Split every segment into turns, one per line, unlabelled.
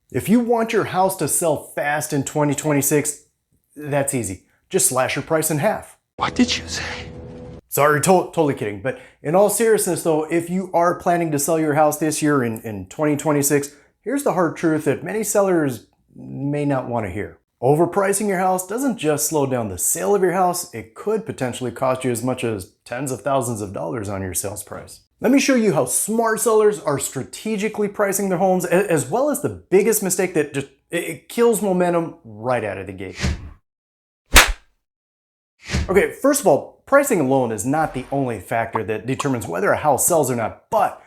If you want your house to sell fast in 2026, that's easy. Just slash your price in half.
What did you say?
Sorry, totally kidding. But in all seriousness though, if you are planning to sell your house this year in 2026, here's the hard truth that many sellers may not want to hear. Overpricing your house doesn't just slow down the sale of your house, it could potentially cost you as much as tens of thousands of dollars on your sales price. Let me show you how smart sellers are strategically pricing their homes, as well as the biggest mistake that just it kills momentum right out of the gate. Okay, first of all, pricing alone is not the only factor that determines whether a house sells or not, but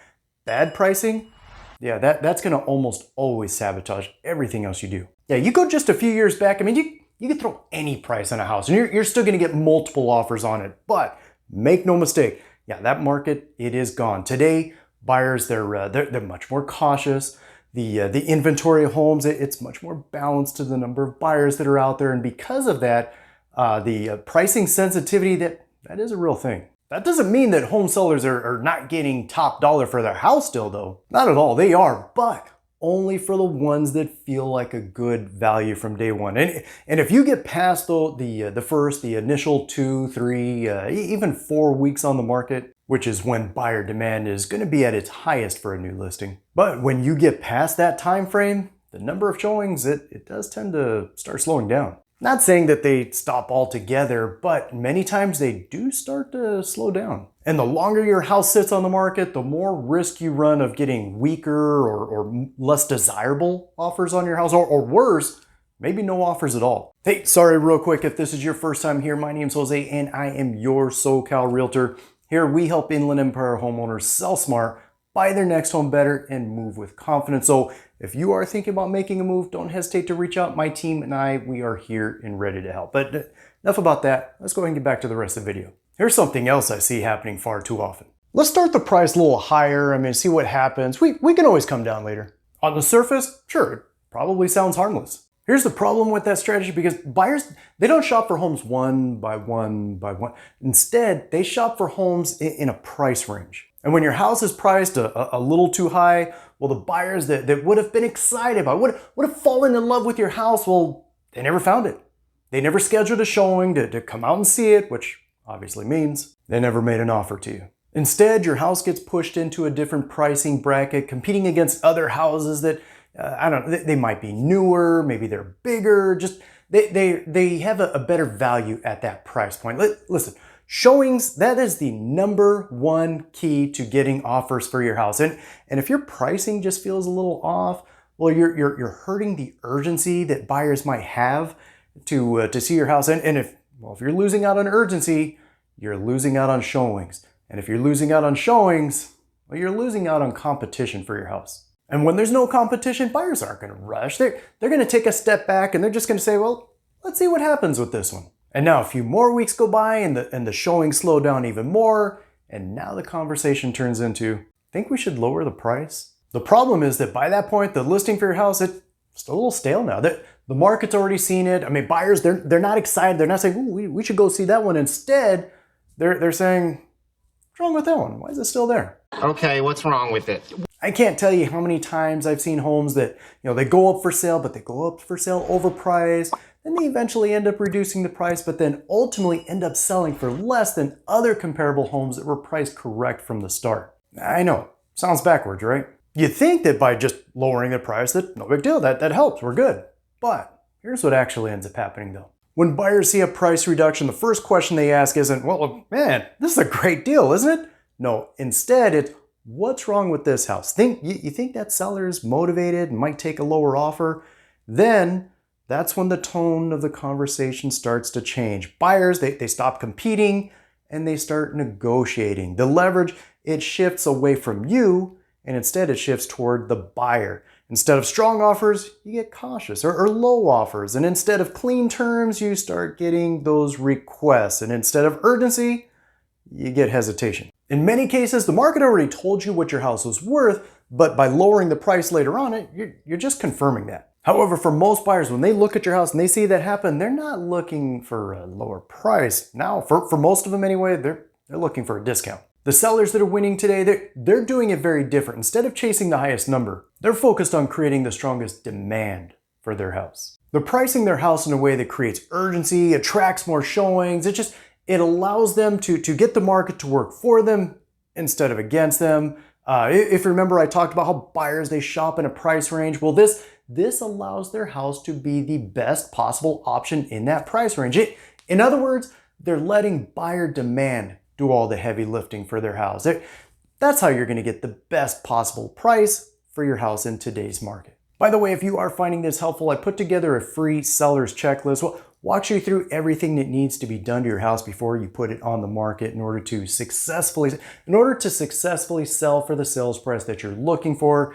bad pricing, yeah, that's gonna almost always sabotage everything else you do. Yeah, you go just a few years back, I mean, you could throw any price on a house and you're still gonna get multiple offers on it, but make no mistake, yeah, that market, it is gone. Today, buyers, they're much more cautious. The inventory of homes, it's much more balanced to the number of buyers that are out there, and because of that, the pricing sensitivity, that is a real thing. That doesn't mean that home sellers are not getting top dollar for their house still though. Not at all, they are, but only for the ones that feel like a good value from day one. And if you get past the initial 2, 3, even 4 weeks on the market, which is when buyer demand is gonna be at its highest for a new listing. But when you get past that time frame, the number of showings, it does tend to start slowing down. Not saying that they stop altogether, but many times they do start to slow down. And the longer your house sits on the market, the more risk you run of getting weaker or less desirable offers on your house, or worse, maybe no offers at all. Hey, sorry real quick if this is your first time here, my name's Jose and I am your SoCal Realtor. Here we help Inland Empire homeowners sell smart, buy their next home better, and move with confidence. So if you are thinking about making a move, don't hesitate to reach out. My team and I, we are here and ready to help. But enough about that. Let's go ahead and get back to the rest of the video. Here's something else I see happening far too often. Let's start the price a little higher. I mean, see what happens. We can always come down later. On the surface, sure, it probably sounds harmless. Here's the problem with that strategy, because buyers, they don't shop for homes one by one by one. Instead, they shop for homes in a price range. And when your house is priced a little too high, well, the buyers that would have been excited about, would have fallen in love with your house, well, they never found it. They never scheduled a showing to come out and see it, which obviously means they never made an offer to you. Instead, your house gets pushed into a different pricing bracket, competing against other houses that, I don't know, they might be newer, maybe they're bigger, just they have a better value at that price point. Listen, showings, that is the #1 key to getting offers for your house. And if your pricing just feels a little off, well, you're hurting the urgency that buyers might have to see your house. And if you're losing out on urgency, you're losing out on showings. And if you're losing out on showings, well, you're losing out on competition for your house. And when there's no competition, buyers aren't gonna rush. They're gonna take a step back and they're just gonna say, well, let's see what happens with this one. And now a few more weeks go by and the showings slow down even more. And now the conversation turns into, think we should lower the price? The problem is that by that point, the listing for your house, it's a little stale now. The market's already seen it. I mean, buyers, they're not excited. They're not saying, ooh, we should go see that one. Instead, they're saying, what's wrong with that one? Why is it still there?
Okay, what's wrong with it?
I can't tell you how many times I've seen homes that, they go up for sale, but they go up for sale overpriced. Then they eventually end up reducing the price, but then ultimately end up selling for less than other comparable homes that were priced correct from the start. I know, sounds backwards, right? You'd think that by just lowering the price, that no big deal, that helps, we're good. But here's what actually ends up happening though. When buyers see a price reduction, the first question they ask isn't, well, man, this is a great deal, isn't it? No, instead it's, what's wrong with this house? You think that seller is motivated and might take a lower offer? Then that's when the tone of the conversation starts to change. Buyers, they stop competing and they start negotiating. The leverage, it shifts away from you and instead it shifts toward the buyer. Instead of strong offers, you get cautious or low offers. And instead of clean terms, you start getting those requests. And instead of urgency, you get hesitation. In many cases, the market already told you what your house was worth, but by lowering the price later on, you're just confirming that. However, for most buyers, when they look at your house and they see that happen, they're not looking for a lower price. Now, for most of them anyway, they're looking for a discount. The sellers that are winning today, they're doing it very different. Instead of chasing the highest number, they're focused on creating the strongest demand for their house. They're pricing their house in a way that creates urgency, attracts more showings. It allows them to get the market to work for them instead of against them. If you remember, I talked about how buyers, they shop in a price range. Well, this allows their house to be the best possible option in that price range. In other words, they're letting buyer demand do all the heavy lifting for their house. That's how you're going to get the best possible price for your house in today's market. By the way, if you are finding this helpful, I put together a free seller's checklist. Well, walks you through everything that needs to be done to your house before you put it on the market in order to successfully sell for the sales price that you're looking for.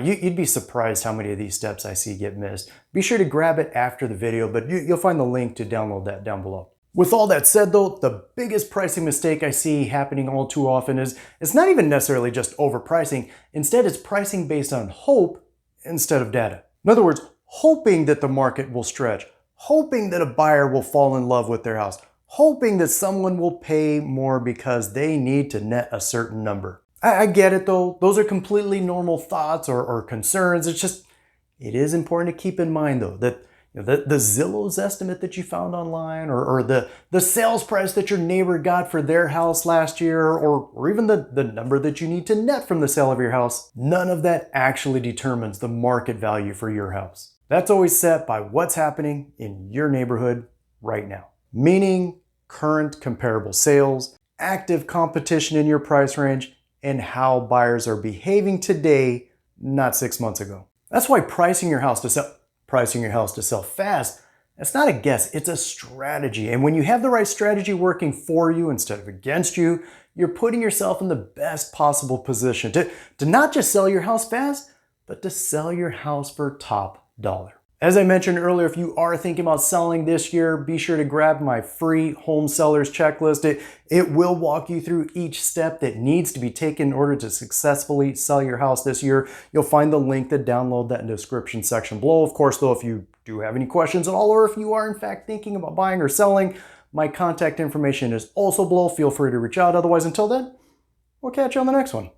You'd be surprised how many of these steps I see get missed. Be sure to grab it after the video, but you'll find the link to download that down below. With all that said though, the biggest pricing mistake I see happening all too often is it's not even necessarily just overpricing. Instead, it's pricing based on hope instead of data. In other words, hoping that the market will stretch, hoping that a buyer will fall in love with their house, hoping that someone will pay more because they need to net a certain number. I get it though. Those are completely normal thoughts or concerns. It is important to keep in mind though that the Zillow's estimate that you found online or the sales price that your neighbor got for their house last year or even the number that you need to net from the sale of your house, none of that actually determines the market value for your house. That's always set by what's happening in your neighborhood right now, meaning current comparable sales, active competition in your price range, and how buyers are behaving today, not 6 months ago. That's why pricing your house to sell fast, that's not a guess, it's a strategy. And when you have the right strategy working for you instead of against you, you're putting yourself in the best possible position to not just sell your house fast, but to sell your house for top dollar. As I mentioned earlier, if you are thinking about selling this year, be sure to grab my free home sellers checklist. It will walk you through each step that needs to be taken in order to successfully sell your house this year. You'll find the link to download that in the description section below. Of course, though, if you do have any questions at all, or if you are in fact thinking about buying or selling, my contact information is also below. Feel free to reach out. Otherwise, until then, we'll catch you on the next one.